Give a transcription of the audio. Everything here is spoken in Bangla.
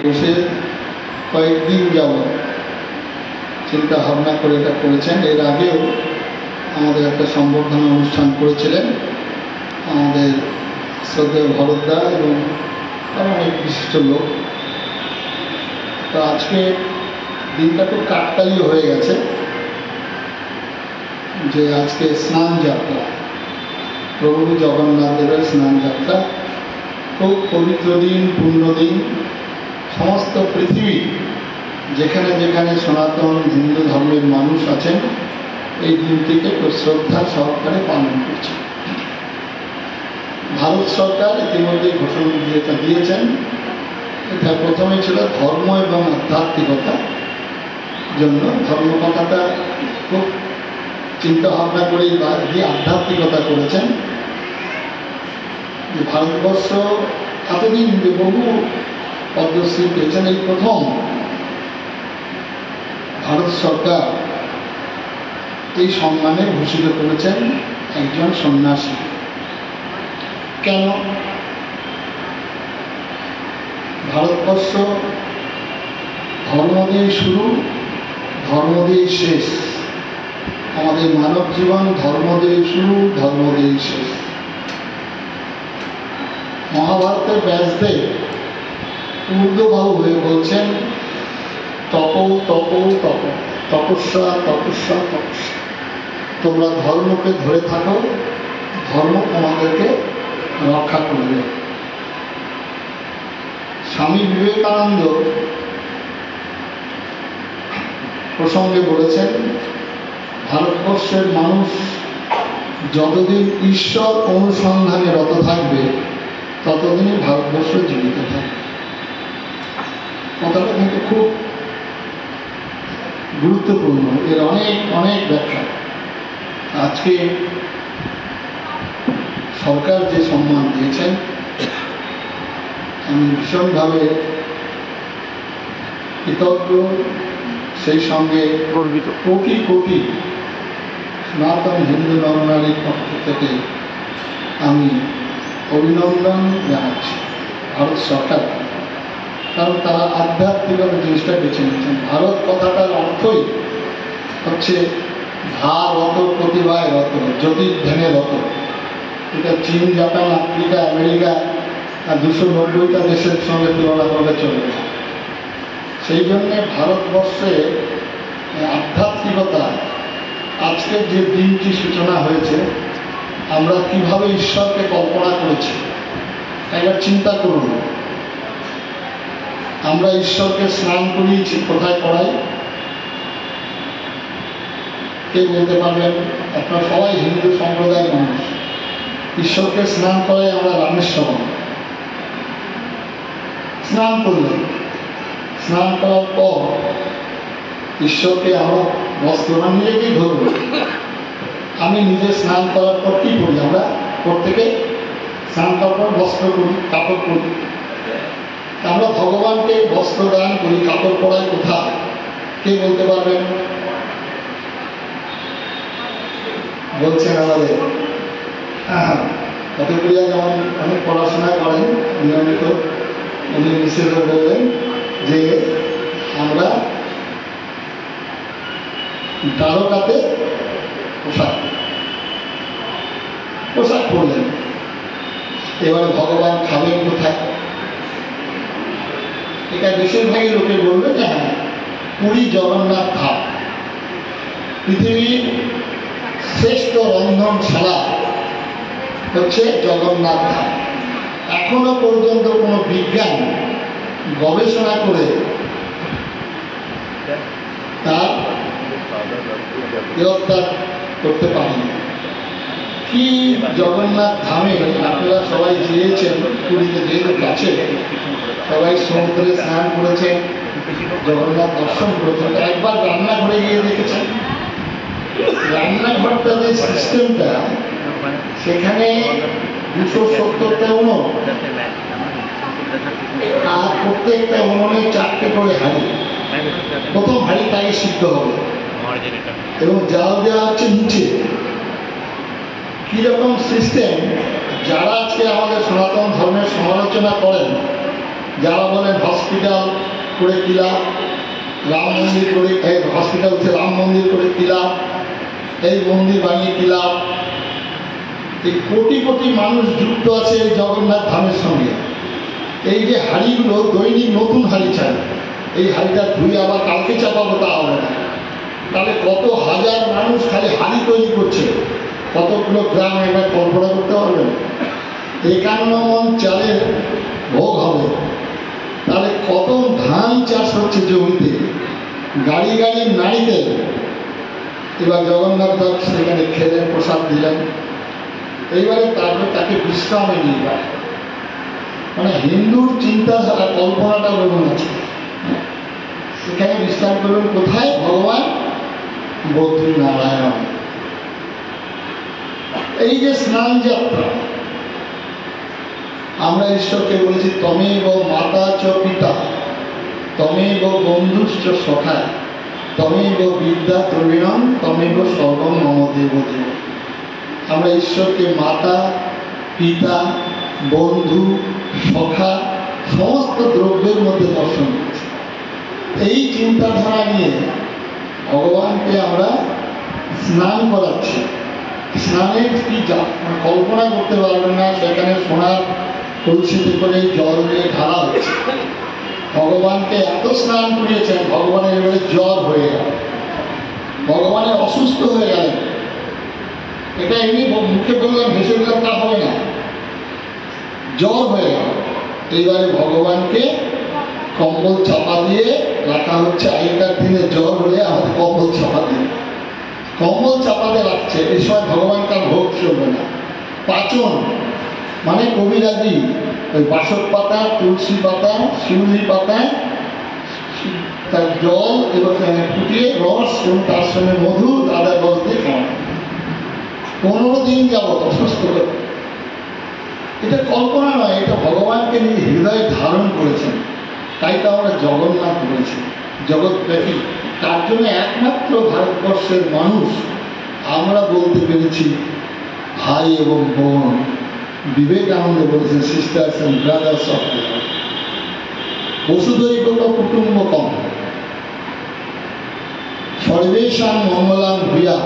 বসে কয়েকদিন যাবৎ চিন্তা ভাবনা করে এটা করেছেন। এর আগেও আমাদের একটা সম্বর্ধনা অনুষ্ঠান করেছিলেন আমাদের শ্রদ্ধেয় ভরতদা এবং আরও অনেক বিশিষ্ট লোক। তো আজকে দিনটা খুব কাকতালীয় হয়ে গেছে যে আজকে স্নান যাত্রা, প্রভু জগন্নাথ দেবের স্নান যাত্রা, খুব পবিত্র দিন, পূর্ণ দিন। সমস্ত পৃথিবী যেখানে যেখানে সনাতন হিন্দু ধর্মের মানুষ আছেন এই দিনটিকে খুব শ্রদ্ধা সহকারে পালন করছে। ভারত সরকার ইতিমধ্যে ঘোষণা দিয়েছেন। এটা প্রথমে ছিল ধর্ম এবং আধ্যাত্মিকতার জন্য। ধর্ম কথাটা খুব চিন্তা ভাবনা করেই বাদ দিয়ে আধ্যাত্মিকতা করেছেন। যে ভারতবর্ষ এতদিন যে বহু পদ্মশ্রী পেয়েছেন, এই প্রথম ভারত সরকার এই সম্মানে ভূষিত করেছেন একজন সন্ন্যাসী। কেন? ভারতবর্ষ ধর্ম দিয়ে শুরু, ধর্ম দিয়ে শেষ। আমাদের মানব জীবন ধর্ম দিয়ে শুরু, ধর্ম দিয়ে শেষ। মহাভারতের ব্যাসদেব ঊর্ধ্ববাহু হয়ে বলছেন তপ তপ তপ, তপস্যা তপস্যা তপস্যা। তোমরা ধর্মকে ধরে থাকো, ধর্ম তোমাদেরকে রক্ষা করবে। স্বামী বিবেকানন্দ প্রসঙ্গে বলেছেন ভারতবর্ষের মানুষ যতদিন ঈশ্বর অনুসন্ধানে রত থাকবে ততদিনই ভারতবর্ষ জীবিত থাকবে। কথাটা কিন্তু খুব গুরুত্বপূর্ণ। এর অনেক অনেক ব্যাখ্যা। আজকে সরকার যে সম্মান দিয়েছেন আমি ভীষণভাবে কৃতজ্ঞ। সেই সঙ্গে গর্বিত। কোটি কোটি সনাতন হিন্দু নরনারীর পক্ষ থেকে আমি অভিনন্দন জানাচ্ছি ভারত সরকার। কারণ তারা আধ্যাত্মিকতা জিনিসটা বেছে নিয়েছেন। ভারত কথাটার অর্থই হচ্ছে ভারত, প্রতিভায় রত, জ্যোতির্ধ্যানে রত। এটা চীন, জাপান, আফ্রিকা, আমেরিকা আর 290টা দেশের সঙ্গে তুলনা করলে চলবে না। সেই জন্যে ভারতবর্ষে আধ্যাত্মিকতা আজকের যে দিনটি সূচনা হয়েছে, আমরা কিভাবে ঈশ্বরকে কল্পনা করেছি একবার চিন্তা করুন। আমরা ঈশ্বরকে স্নান করিয়েছি, কোথায় করাই? কে বলতে পারবেন? আপনারা সবাই হিন্দু সম্প্রদায়ের মানুষ। ঈশ্বরকে স্নান করাই আমরা রামেশ্বরম। স্নান করলেন, স্নান করার পর ঈশ্বরকে আমরা বস্ত্র না নিজেকেই ধরব। আমি নিজে স্নান করার পর কি করি? আমরা প্রত্যেকে স্নান করার পর বস্ত্র করি, কাপড় করি। আমরা ভগবানকে বস্ত্র দান করি, কাপড় পরাই কোথায়? কে বলতে পারবেন? বলছেন আমাদের কতগুলিয়া যেমন অনেক পড়াশোনা করেন নিয়মিত, উনি মিসেস বললেন যে আমরা দ্বারকাতে পোশাক পরলেন। এবারে ভগবান খাবেন কোথায়? এটা বেশিরভাগই লোকে বলবে যে হ্যাঁ, পুরী জগন্নাথ ধাম পৃথিবীর শ্রেষ্ঠ রন্ধনশালা হচ্ছে জগন্নাথ ধাম। এখনো পর্যন্ত কোনো বিজ্ঞান গবেষণা করে তার গ্রেফতার করতে পারেনি। কি জগন্নাথ ধামে আপনারা সবাই গিয়েছেন, পুরীতে যেহেতু কাছে, সবাই সমুদ্রে স্নান করেছেন, জগন্নাথ দর্শন করেছেন। একবার রান্নাঘরে গিয়ে দেখেছেন রান্নাঘরটা যে সিস্টেমটা, সেখানে 270টা উনুন আর প্রত্যেকটা উনুনে 4টে করে হাঁড়ি। প্রথম হাঁড়িটাকে সিদ্ধ হবে এবং জাল দেওয়া হচ্ছে নিচে। কিরকম সিস্টেম! যারা আজকে আমাদের সনাতন ধর্মের সমালোচনা করেন, যারা বলেন হসপিটাল করে কি লাভ, রাম মন্দির করে, হসপিটাল হচ্ছে রাম মন্দির করে কি লাভ, এই মন্দির বানিয়ে কি লাভ। এই কোটি কোটি মানুষ যুক্ত আছে এই জগন্নাথ ধামের সঙ্গে। এই যে হাঁড়িগুলো দৈনিক নতুন হাঁড়ি চাই, এই হাঁড়িটা ধুয়ে আবার কালকে চাপাবো তা হবে না। তাহলে কত হাজার মানুষ খালি হাঁড়ি তৈরি করছে, কতগুলো গ্রাম এবার কল্পনা করতে পারবেন। 51 মণ চালের ভোগ হবে, তাহলে কত ধান চাষ হচ্ছে জমিতে, গাড়ি গাড়ি নারীদের। এবার জগন্নাথ দাস সেখানে খেলেন, প্রসাদ দিলেন, এইবারে তারপরে তাকে বিশ্রামে নিয়ে যায়। মানে হিন্দুর চিন্তাধারা কল্পনাটা বলুন আছে, সেখানে বিশ্রাম করবেন কোথায়? ভগবান বদ্রী নারায়ণ। এই যে স্নান যাত্রা, আমরা ঈশ্বরকে বলেছি তমেব মাতা চ পিতা, তমেব বন্ধুশ্চ সখা, তমেব বিদ্যা দ্রবিণম, তমেব সর্বম মম দেব দেব। আমরা ঈশ্বরকে মাতা, পিতা, বন্ধু, সখা সমস্ত দ্রব্যের মধ্যে দর্শন করছি। এই চিন্তাধারা নিয়ে ভগবানকে আমরা স্নান করাচ্ছি। স্নানের কি কল্পনা করতে পারবেন না, সেখানে সোনার কলসিতে করে জল দিয়ে ঢালা হচ্ছে। ভগবানকে এত স্নান করিয়েছেন, ভগবানের এবারে জ্বর হয়ে গেল, ভগবানের অসুস্থ হয়ে গেলেন। এটা এমনি মুখে বললাম, ভেসে দিলাম, তা হবে না, জ্বর হয়ে গেল। এইবারে ভগবানকে কম্বল চাপা দিয়ে রাখা হচ্ছে। আগেকার দিনে জ্বর হলে আমাদের কম্বল চাপা দিয়ে, কম্বল চাপাতে রাখছে। এই সময় ভগবানকে আর ভোগ চলবে না। পাচন মানে কবিরাজি, ওই বাসক পাতা, তুলসী পাতা, শিউলি পাতা, তার জল এবং ফুটিয়ে রস এবং তার সঙ্গে মধু, আদা রস দিয়ে খাওয়ানো। 15 দিন যাবত অসুস্থ করে। এটা কল্পনা নয়, এটা ভগবানকে নিয়ে হৃদয়ে ধারণ করেছেন। তাই তো আমরা জগন্নাথ বলেছি, জগৎব্যাপী। তার জন্য একমাত্র ভারতবর্ষের মানুষ আমরা বলতে পেরেছি ভাই এবং বোন। বিবেকানন্দ বলেছেন sisters and brothers of the world. বসুধৈব কুটুম্বকম সর্বেষাং মঙ্গলাং ভূয়াৎ।